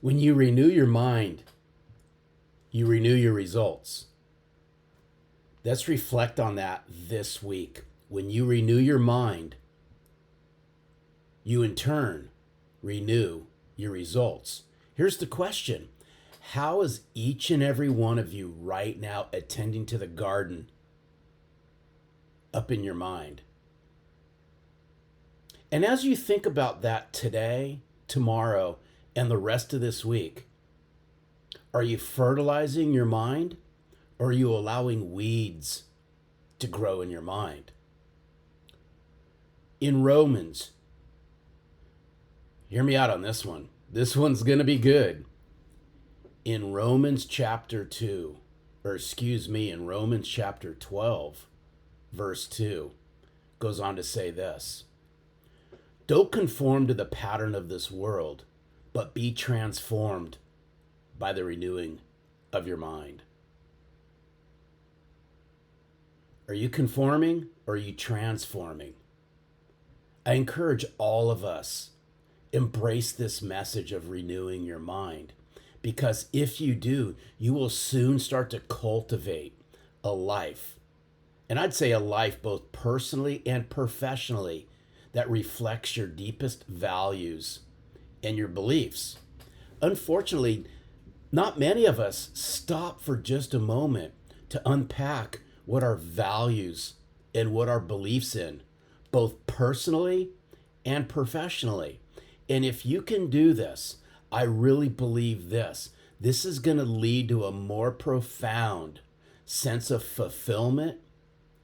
When you renew your mind, you renew your results. Let's reflect on that this week. When you renew your mind, you in turn renew your results. Here's the question. How is each and every one of you right now attending to the garden up in your mind? And as you think about that today, tomorrow, and the rest of this week, are you fertilizing your mind, or are you allowing weeds to grow in your mind? In Romans, hear me out on this one. This one's going to be good. In Romans chapter 2, in Romans chapter 12, verse 2, goes on to say this. Don't conform to the pattern of this world, but be transformed by the renewing of your mind. Are you conforming or are you transforming? I encourage all of us, embrace this message of renewing your mind, because if you do, you will soon start to cultivate a life. And I'd say a life both personally and professionally that reflects your deepest values and your beliefs. Unfortunately, not many of us stop for just a moment to unpack what our values and what our beliefs in, both personally and professionally. And if you can do this, I really believe this. This is going to lead to a more profound sense of fulfillment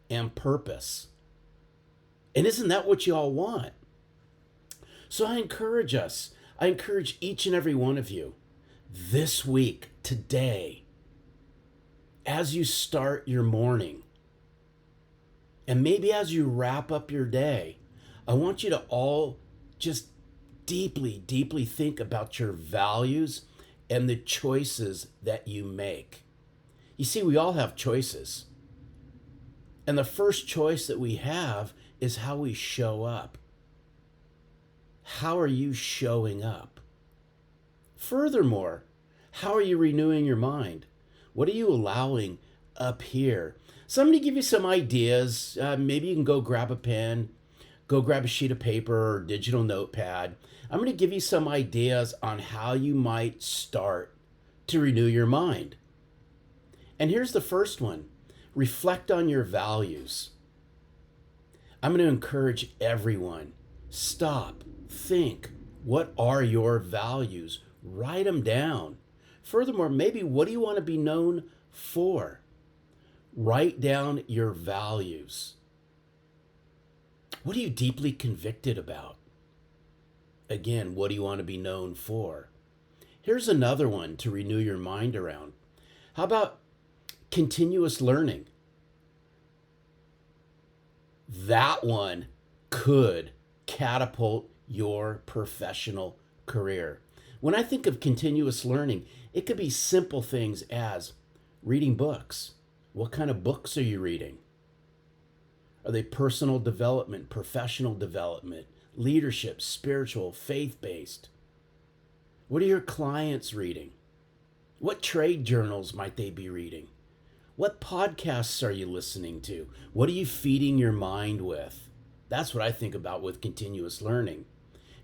and purpose. And isn't that what you all want? So I encourage each and every one of you this week, today, as you start your morning, and maybe as you wrap up your day, I want you to all just deeply, deeply think about your values and the choices that you make. You see, we all have choices. And the first choice that we have is how we show up. How are you showing up? Furthermore, how are you renewing your mind? What are you allowing up here? So I'm going to give you some ideas. Maybe you can go grab a pen, go grab a sheet of paper or digital notepad. I'm going to give you some ideas on how you might start to renew your mind. And here's the first one. Reflect on your values. I'm going to encourage everyone, stop, think, what are your values? Write them down. Furthermore, maybe what do you want to be known for? Write down your values. What are you deeply convicted about? Again, what do you want to be known for? Here's another one to renew your mind around. How about continuous learning? That one could catapult your professional career. When I think of continuous learning, it could be simple things as reading books. What kind of books are you reading? Are they personal development, professional development, leadership, spiritual, faith-based? What are your clients reading? What trade journals might they be reading? What podcasts are you listening to? What are you feeding your mind with? That's what I think about with continuous learning.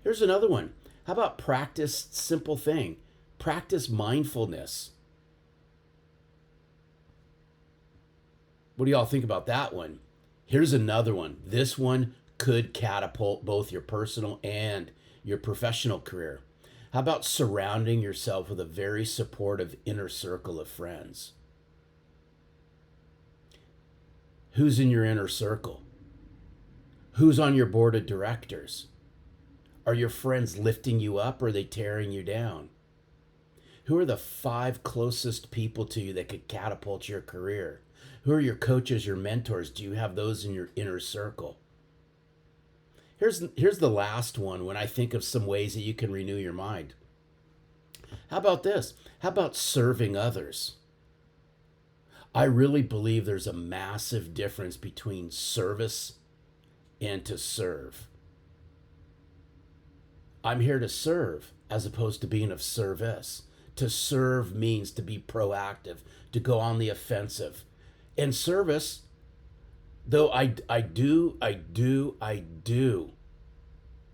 Here's another one. How about practice simple thing? Practice mindfulness. What do y'all think about that one? Here's another one. This one could catapult both your personal and your professional career. How about surrounding yourself with a very supportive inner circle of friends? Who's in your inner circle? Who's on your board of directors? Are your friends lifting you up or are they tearing you down? Who are the 5 closest people to you that could catapult your career? Who are your coaches, your mentors? Do you have those in your inner circle? Here's the last one when I think of some ways that you can renew your mind. How about this? How about serving others? I really believe there's a massive difference between service and to serve. I'm here to serve as opposed to being of service. To serve means to be proactive, to go on the offensive. In service, though I do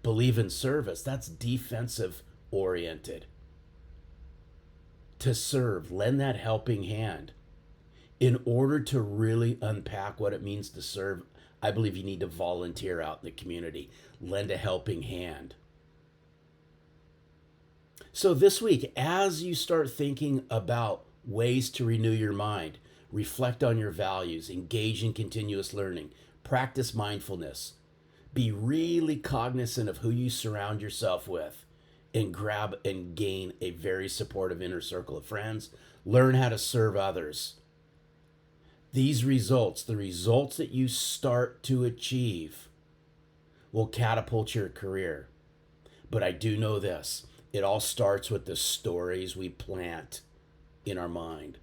believe in service, that's defensive oriented. To serve, lend that helping hand. In order to really unpack what it means to serve, I believe you need to volunteer out in the community, lend a helping hand. So this week, as you start thinking about ways to renew your mind, reflect on your values, engage in continuous learning, practice mindfulness, be really cognizant of who you surround yourself with, and grab and gain a very supportive inner circle of friends. Learn how to serve others. These results, the results that you start to achieve, will catapult your career. But I do know this, it all starts with the stories we plant in our mind.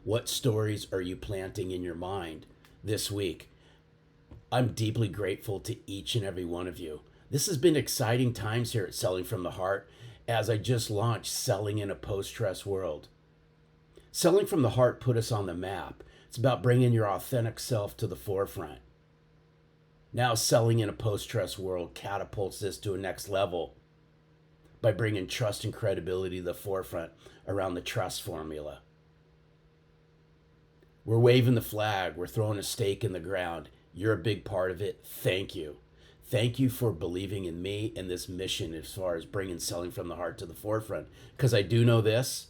What stories are you planting in your mind this week? I'm deeply grateful to each and every one of you. This has been exciting times here at Selling from the Heart as I just launched Selling in a Post-Stress World. Selling from the Heart put us on the map. It's about bringing your authentic self to the forefront. Now Selling in a Post-Stress World catapults this to a next level by bringing trust and credibility to the forefront around the trust formula. We're waving the flag. We're throwing a stake in the ground. You're a big part of it. Thank you. Thank you for believing in me and this mission as far as bringing Selling from the Heart to the forefront. Because I do know this,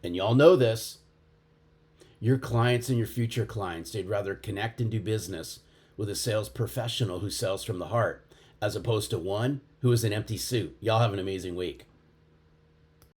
and y'all know this, your clients and your future clients, they'd rather connect and do business with a sales professional who sells from the heart as opposed to one who is an empty suit. Y'all have an amazing week.